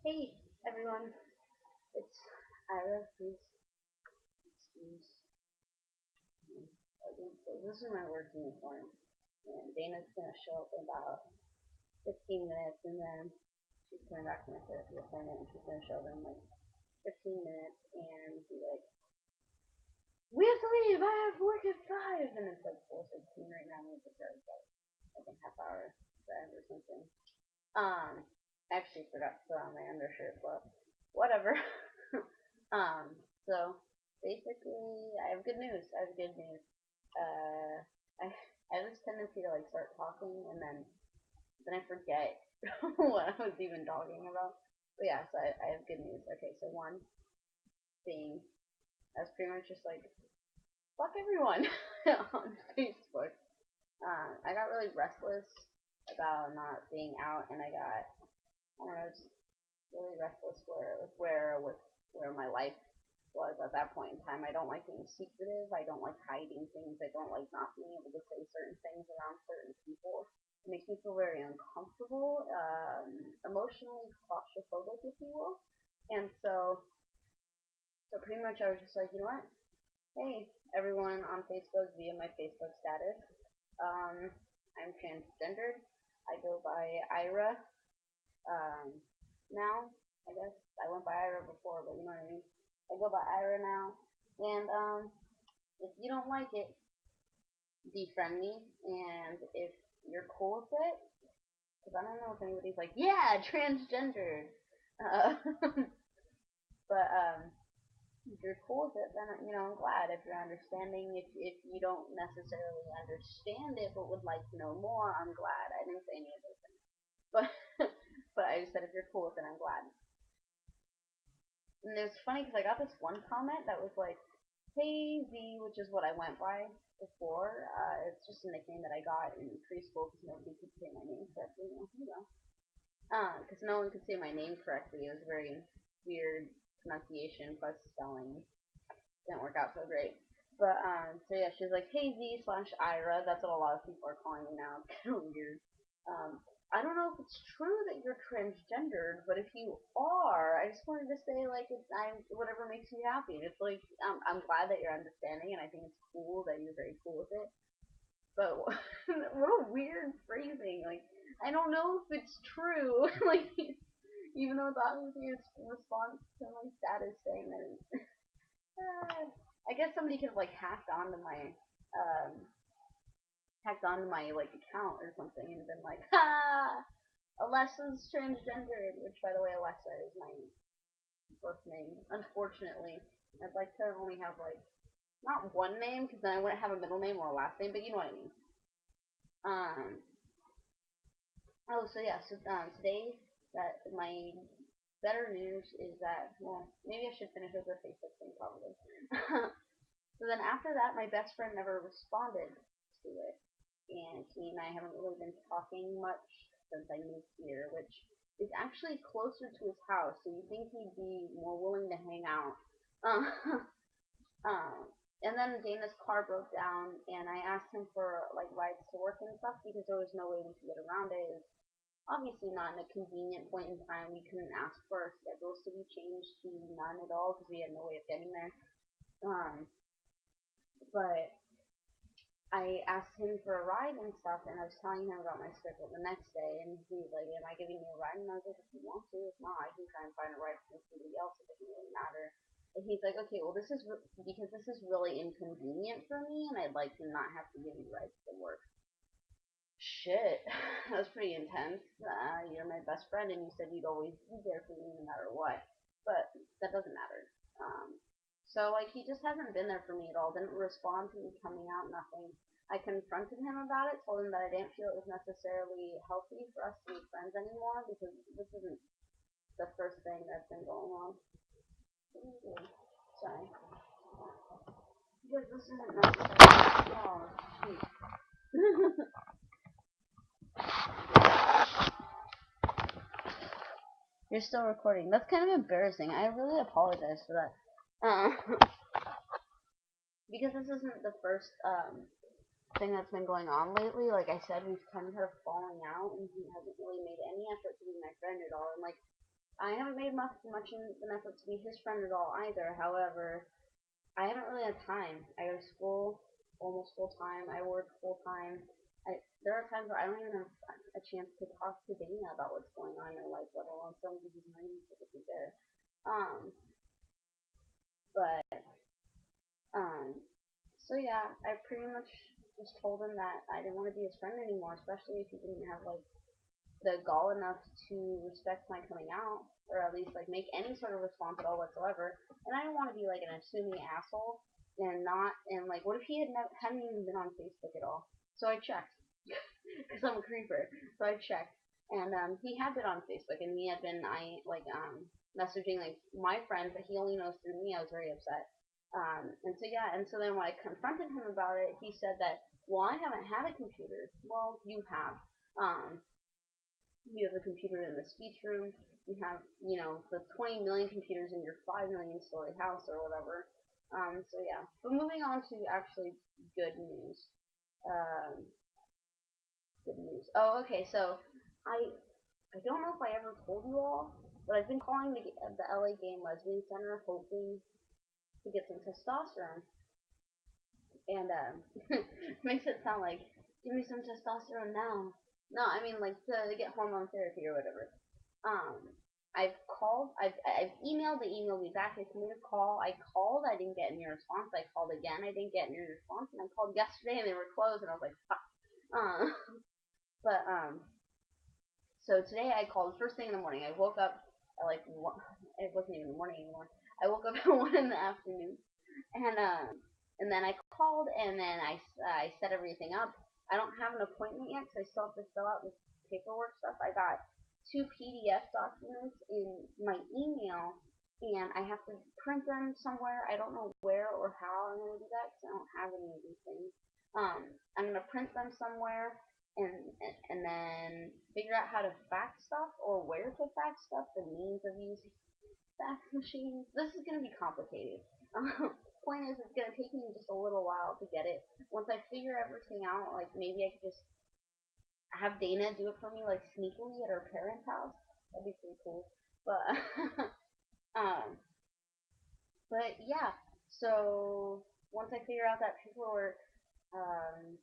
Hey everyone, it's Ira. Please excuse me. Okay, so this is my work uniform, and Dana's gonna show up in about 15 minutes, and then she's coming back from my therapy appointment, and she's gonna show up in like 15 minutes, and be like, "We have to leave. I have work at 5," and it's like 4:16 right now, and it's like a half hour drive or something. I actually forgot to put on my undershirt, but whatever. um, so basically, I have good news. I have good news. Uh, I have this tendency to like start talking and then I forget what I was even talking about. But yeah, so I have good news. Okay, so one thing, I was pretty much just like fuck everyone on Facebook. I got really restless about not being out, and I don't know, just really restless where my life was at that point in time. I don't like being secretive. I don't like hiding things. I don't like not being able to say certain things around certain people. It makes me feel very uncomfortable, emotionally claustrophobic, if you will. And so pretty much I was just like, you know what? Hey, everyone on Facebook via my Facebook status. Um, I'm transgendered. I go by Ira. Um, now, I guess I went by Ira before, but you know what I mean. I go by Ira now, and if you don't like it, defriend me, and if you're cool with it, because I don't know if anybody's like, yeah, transgendered, uh, but if you're cool with it, then I'm glad. If you're understanding, if you don't necessarily understand it, but would like to know more, I'm glad. I didn't say any of those things, but but I just said if you're cool with it, I'm glad. And it was funny because I got this one comment that was like, "Hey Z," which is what I went by before. It's just a nickname that I got in preschool because nobody could say my name correctly. Because no one could say my name correctly. It was very weird pronunciation plus spelling. Didn't work out so great. But so yeah, she was like, "Hey Z slash Ira." That's what a lot of people are calling me now. It's kind of weird. Um, I don't know if it's true that you're transgendered, but if you are, I just wanted to say like whatever makes you happy. It's like I'm glad that you're understanding, and I think it's cool that you're very cool with it. But what a weird phrasing. Like I don't know if it's true. Like even though it's obviously a response to my status saying that. I guess somebody could have like um hacked onto my like account or something and been like, ha, Alessa's transgendered, which by the way, Alessa is my birth name. Unfortunately, I'd like to only have like not one name because then I wouldn't have a middle name or a last name, but you know what I mean. Um. Oh, so yeah. So today that my better news is that maybe I should finish with the Facebook thing probably. So then after that, my best friend never responded to it, and he and I haven't really been talking much since I moved here, which is actually closer to his house, so you think he'd be more willing to hang out. Uh, um, and then Dana's car broke down, and I asked him for like rides to work and stuff because there was no way we could get around it. It was obviously not in a convenient point in time. We couldn't ask for our schedules to be changed to none at all because we had no way of getting there. But I asked him for a ride and stuff, and I was telling him about my schedule the next day, and he was like, "Am I giving you a ride?" And I was like, "If you want to, if not, I can try and find a ride from somebody else. It doesn't really matter." And he's like, "Okay, well, because this is really inconvenient for me, and I'd like to not have to give you rides to work." Shit, that was pretty intense. You're my best friend, and you said you'd always be there for me no matter what. But that doesn't matter. So like he just hasn't been there for me at all. Didn't respond to me coming out. Nothing. I confronted him about it. Told him that I didn't feel it was necessarily healthy for us to be friends anymore because this isn't the first thing that's been going on. Sorry. Because this isn't necessarily. Oh, shoot. You're still recording. That's kind of embarrassing. I really apologize for that. Because this isn't the first thing that's been going on lately. Like I said, we've kind of falling out, and he hasn't really made any effort to be my friend at all. And like I haven't made much in an effort to be his friend at all either. However, I haven't really had time. I go to school almost full time. I work full time. There are times where I don't even have a chance to talk to Dana about what's going on in her life, let alone somebody who's not even typically there. Um, but um, so yeah, I pretty much just told him that I didn't want to be his friend anymore, especially if he didn't have like the gall enough to respect my coming out, or at least like make any sort of response at all whatsoever. And I don't want to be like an assuming asshole and not and like what if he hadn't even been on Facebook at all? So I checked because I'm a creeper. So I checked, and he had been on Facebook, and he had been messaging like my friends, but he only knows through me. I was very upset. And so yeah, and so then when I confronted him about it, he said that, well, I haven't had a computer. Well, you have. Um, you have a computer in the speech room. You have, the 20 million computers in your 5 million story house or whatever. So yeah. But moving on to actually good news. Um, good news. Oh, okay. So I don't know if I ever told you all, but I've been calling the LA Game Lesbian Center hoping to get some testosterone. And makes it sound like, give me some testosterone now. No, I mean like to get hormone therapy or whatever. Um, I've called, I've emailed, they emailed me back, they told me to call, I called, I didn't get any response, I called again, I didn't get any response, and I called yesterday and they were closed, and I was like, fuck. Uh, but, so today I called first thing in the morning, I woke up at like, it wasn't even the morning anymore, I woke up at 1 in the afternoon, and, and then I called, and then I set everything up. I don't have an appointment yet, because I still have to fill out this paperwork stuff. I got 2 PDF documents in my email, and I have to print them somewhere. I don't know where or how I'm going to do that, because I don't have any of these things. I'm going to print them somewhere, and then figure out how to fax stuff, or where to fax stuff, the means of using fax machines. This is going to be complicated. Point is, it's going to take me just a little while to get it. Once I figure everything out, like maybe I could just have Dana do it for me, like sneakily at her parents' house. That'd be pretty cool. But um, but yeah. So once I figure out that paperwork, um,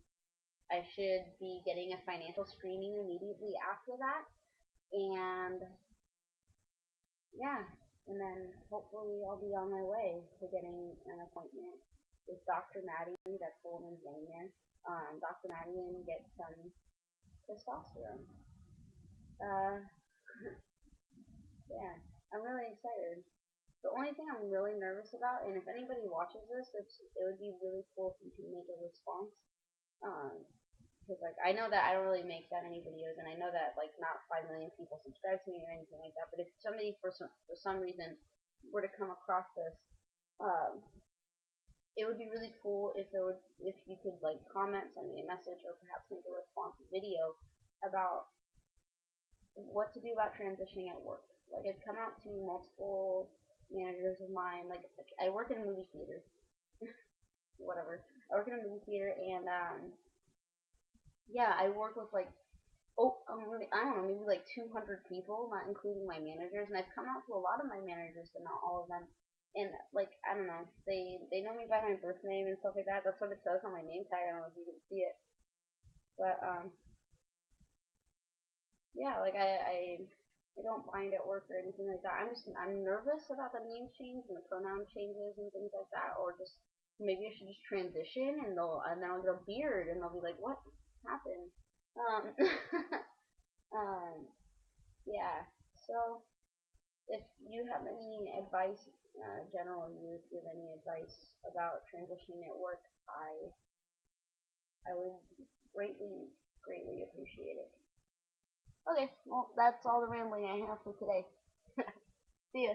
I should be getting a financial screening immediately after that, and yeah, and then hopefully I'll be on my way to getting an appointment with Dr. Maddie. That's the woman's name there. Dr. Maddie, and get some testosterone. Uh, yeah, I'm really excited. The only thing I'm really nervous about, and if anybody watches this, it would be really cool if you can make a response. Um, because like I know that I don't really make that many videos, and I know that like not 5 million people subscribe to me or anything like that. But if somebody for some reason were to come across this, um, it would be really cool if you could like comment, send me a message, or perhaps make a response video about what to do about transitioning at work. Like I've come out to multiple managers of mine. Like I work in a movie theater, whatever. I work in a movie theater, and yeah, I work with like I don't know, maybe like 200 people, not including my managers. And I've come out to a lot of my managers, but not all of them. And like I don't know, they know me by my birth name and stuff like that. That's what it says on my name tag. I don't know if you can see it, but yeah, like I don't mind at work or anything like that. I'm nervous about the name change and the pronoun changes and things like that, or just maybe I should just transition and then I'll get a beard and they'll be like, what happened? Um, um, yeah. So if you have any advice, general you, if you have any advice about transitioning at work, I would greatly appreciate it. Okay, well that's all the rambling I have for today. See ya.